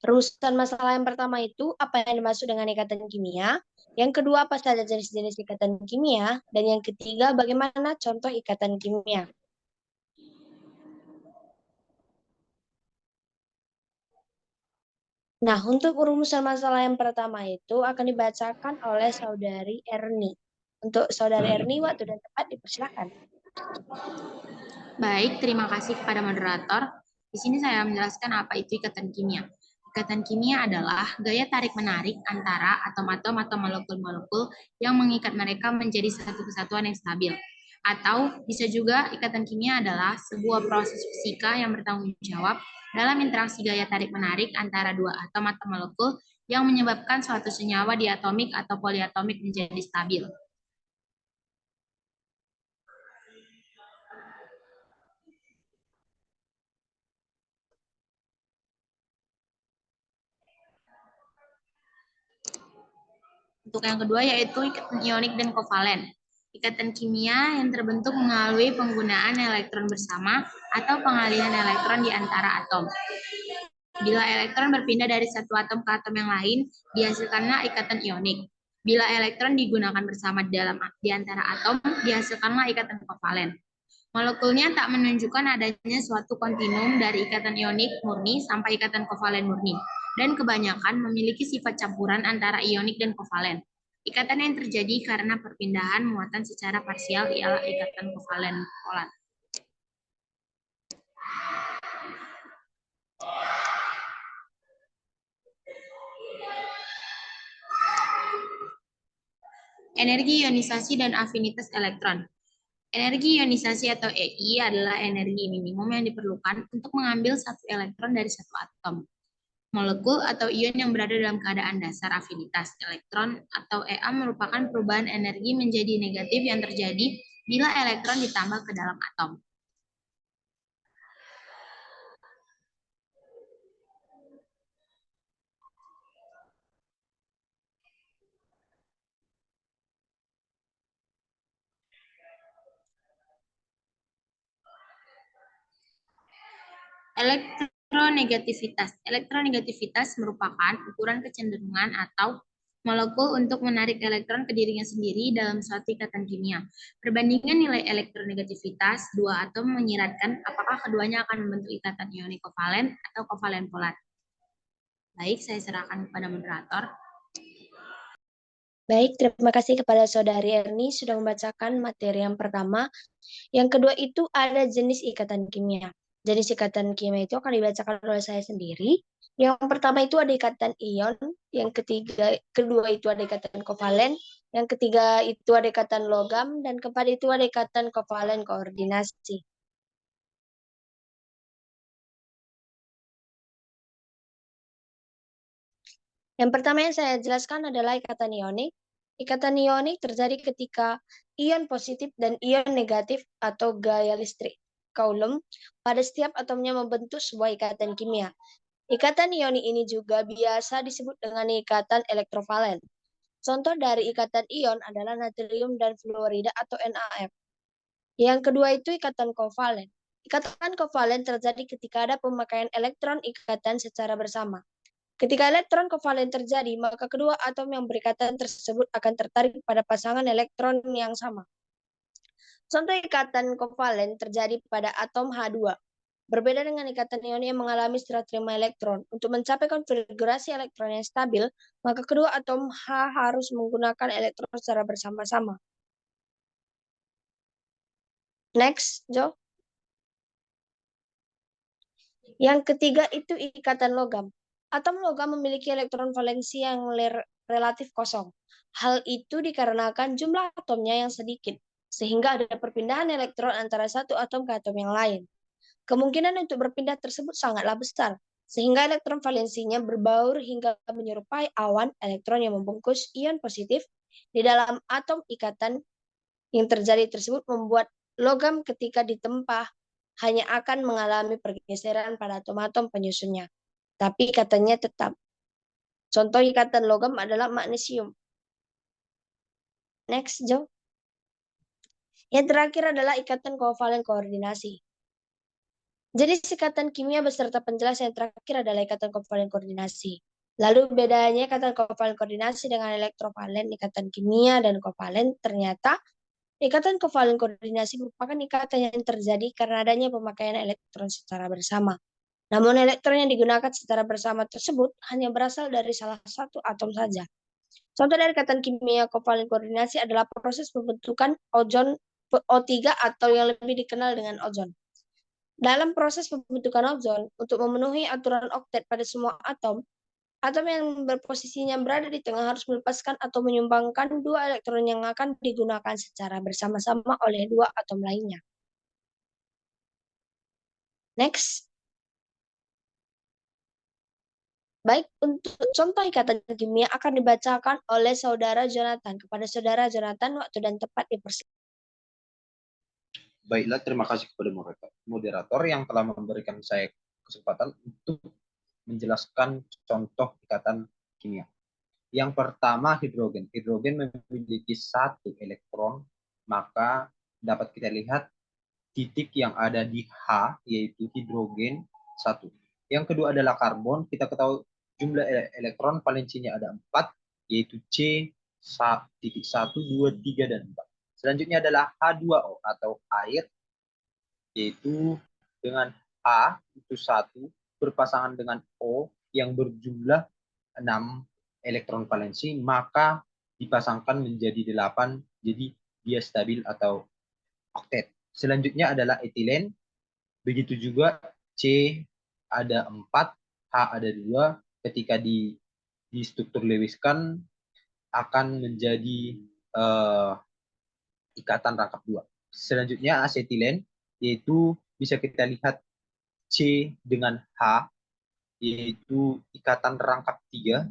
Rumusan masalah yang pertama itu apa yang dimaksud dengan ikatan kimia. Yang kedua, apa saja jenis-jenis ikatan kimia. Dan yang ketiga, bagaimana contoh ikatan kimia. Nah, untuk rumusan masalah yang pertama itu akan dibacakan oleh Saudari Erni. Untuk Saudari Erni, waktu dan tempat dipersilakan. Baik, terima kasih kepada moderator. Di sini saya menjelaskan apa itu ikatan kimia. Ikatan kimia adalah gaya tarik-menarik antara atom-atom atau molekul-molekul yang mengikat mereka menjadi satu kesatuan yang stabil. Atau bisa juga ikatan kimia adalah sebuah proses fisika yang bertanggung jawab dalam interaksi gaya tarik-menarik antara dua atom atau molekul yang menyebabkan suatu senyawa diatomik atau poliatomik menjadi stabil. Untuk yang kedua yaitu ikatan ionik dan kovalen. Ikatan kimia yang terbentuk melalui penggunaan elektron bersama atau pengalihan elektron di antara atom. Bila elektron berpindah dari satu atom ke atom yang lain, dihasilkanlah ikatan ionik. Bila elektron digunakan bersama di antara atom, dihasilkanlah ikatan kovalen. Molekulnya tak menunjukkan adanya suatu kontinum dari ikatan ionik murni sampai ikatan kovalen murni, dan kebanyakan memiliki sifat campuran antara ionik dan kovalen. Ikatan yang terjadi karena perpindahan muatan secara parsial ialah ikatan kovalen polar. Energi ionisasi dan afinitas elektron. Energi ionisasi atau EI adalah energi minimum yang diperlukan untuk mengambil satu elektron dari satu atom. Molekul atau ion yang berada dalam keadaan dasar afinitas elektron atau EA merupakan perubahan energi menjadi negatif yang terjadi bila elektron ditambah ke dalam atom. Elektronegativitas. Elektronegativitas merupakan ukuran kecenderungan atau molekul untuk menarik elektron ke dirinya sendiri dalam suatu ikatan kimia. Perbandingan nilai elektronegativitas dua atom menyiratkan apakah keduanya akan membentuk ikatan ionik kovalen atau kovalen polar. Baik, saya serahkan kepada moderator. Baik, terima kasih kepada Saudari Erni sudah membacakan materi yang pertama. Yang kedua itu ada jenis ikatan kimia. Jenis ikatan kimia itu akan dibacakan oleh saya sendiri. Yang pertama itu ada ikatan ion, yang kedua itu ada ikatan kovalen, yang ketiga itu ada ikatan logam, dan keempat itu ada ikatan kovalen koordinasi. Yang pertama yang saya jelaskan adalah ikatan ionik. Ikatan ionik terjadi ketika ion positif dan ion negatif atau gaya listrik Coulomb pada setiap atomnya membentuk sebuah ikatan kimia. Ikatan ionik ini juga biasa disebut dengan ikatan elektrovalen. Contoh dari ikatan ion adalah natrium dan fluorida atau NaF. Yang kedua itu ikatan kovalen. Ikatan kovalen terjadi ketika ada pemakaian elektron ikatan secara bersama. Ketika elektron kovalen terjadi, maka kedua atom yang berikatan tersebut akan tertarik pada pasangan elektron yang sama. Contoh ikatan kovalen terjadi pada atom H2. Berbeda dengan ikatan ion yang mengalami serah terima elektron. Untuk mencapai konfigurasi elektron yang stabil, maka kedua atom H harus menggunakan elektron secara bersama-sama. Next, Jo. Yang ketiga itu ikatan logam. Atom logam memiliki elektron valensi yang relatif kosong. Hal itu dikarenakan jumlah atomnya yang sedikit, sehingga ada perpindahan elektron antara satu atom ke atom yang lain. Kemungkinan untuk berpindah tersebut sangatlah besar, sehingga elektron valensinya berbaur hingga menyerupai awan elektron yang membungkus ion positif di dalam atom ikatan. Yang terjadi tersebut membuat logam ketika ditempa hanya akan mengalami pergeseran pada atom-atom penyusunnya, tapi ikatannya tetap. Contoh ikatan logam adalah magnesium. Next, Jo. Yang terakhir adalah ikatan kovalen koordinasi. Jenis ikatan kimia beserta penjelas yang terakhir adalah ikatan kovalen koordinasi. Lalu bedanya ikatan kovalen koordinasi dengan elektrovalen, ikatan kimia dan kovalen ternyata ikatan kovalen koordinasi merupakan ikatan yang terjadi karena adanya pemakaian elektron secara bersama. Namun elektron yang digunakan secara bersama tersebut hanya berasal dari salah satu atom saja. Contoh dari ikatan kimia kovalen koordinasi adalah proses pembentukan ozon O3 atau yang lebih dikenal dengan ozon. Dalam proses pembentukan ozon, untuk memenuhi aturan oktet pada semua atom, atom yang berposisinya berada di tengah harus melepaskan atau menyumbangkan dua elektron yang akan digunakan secara bersama-sama oleh dua atom lainnya. Next. Baik, untuk contoh ikatan kimia akan dibacakan oleh saudara Jonathan. Kepada saudara Jonathan, waktu dan tempat dipersilakan. Baiklah, terima kasih kepada moderator yang telah memberikan saya kesempatan untuk menjelaskan contoh ikatan kimia. Yang pertama, hidrogen. Hidrogen memiliki satu elektron, maka dapat kita lihat titik yang ada di H, yaitu hidrogen 1. Yang kedua adalah karbon. Kita ketahui jumlah elektron valensinya ada 4, yaitu C, 1, 2, 3, dan 4. Selanjutnya adalah H2O atau air, yaitu dengan H itu 1 berpasangan dengan O yang berjumlah 6 elektron valensi, maka dipasangkan menjadi 8, jadi dia stabil atau oktet. Selanjutnya adalah etilen, begitu juga C ada 4, H ada 2, ketika di struktur Lewis kan akan menjadi ikatan rangkap 2. Selanjutnya asetilen, yaitu bisa kita lihat C dengan H, yaitu ikatan rangkap 3.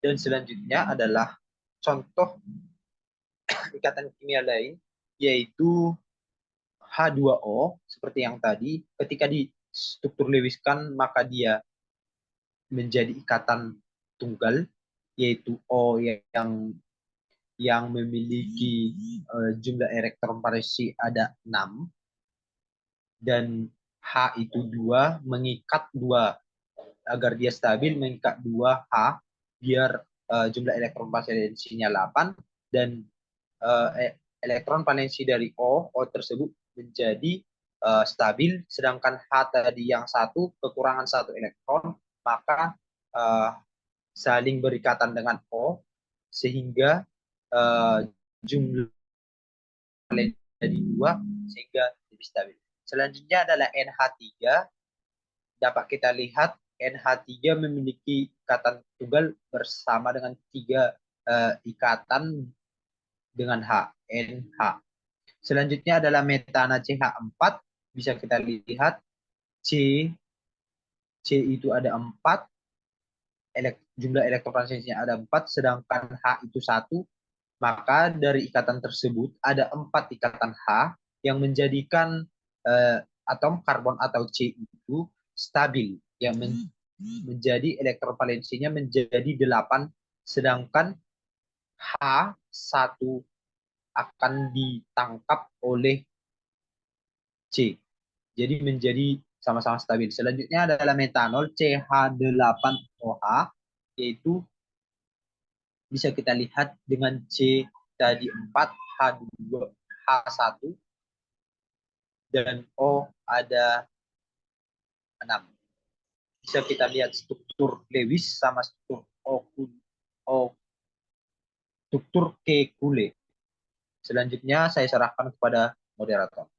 Dan selanjutnya adalah contoh ikatan kimia lain, yaitu H2O, seperti yang tadi, ketika di struktur Lewis kan maka dia menjadi ikatan tunggal, yaitu O yang memiliki jumlah elektron valensi ada 6, dan H itu 2, mengikat 2 agar dia stabil, mengikat 2 H biar jumlah elektron valensinya 8, dan elektron valensi dari O tersebut menjadi stabil, sedangkan H tadi yang 1 kekurangan 1 elektron, maka saling berikatan dengan O sehingga jumlah jadi 2 sehingga lebih stabil. Selanjutnya adalah NH3. Dapat kita lihat NH3 memiliki ikatan tunggal bersama dengan 3 ikatan dengan H, NH. Selanjutnya adalah metana CH4. Bisa kita lihat C itu ada 4, jumlah elektron valensinya ada 4, sedangkan H itu 1. Maka dari ikatan tersebut ada 4 ikatan H yang menjadikan atom karbon atau C itu stabil, yang menjadi elektron valensinya menjadi 8, sedangkan H1 akan ditangkap oleh C. Jadi menjadi sama-sama stabil. Selanjutnya adalah metanol CH8OH, yaitu bisa kita lihat dengan C tadi 4, H2, H1, dan O ada 6. Bisa kita lihat struktur Lewis sama struktur struktur Kekulé. Selanjutnya saya serahkan kepada moderator.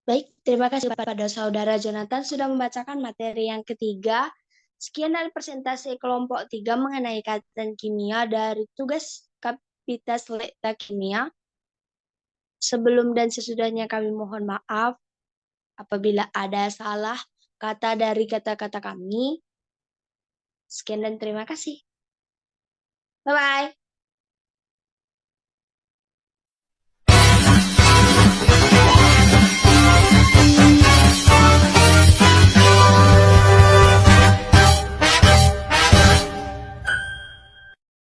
Baik, terima kasih kepada saudara Jonathan sudah membacakan materi yang ketiga. Sekian dari presentasi kelompok 3 mengenai ikatan kimia dari tugas Kapita Selekta Kimia. Sebelum dan sesudahnya kami mohon maaf apabila ada salah kata dari kata-kata kami. Sekian dan terima kasih. Bye-bye.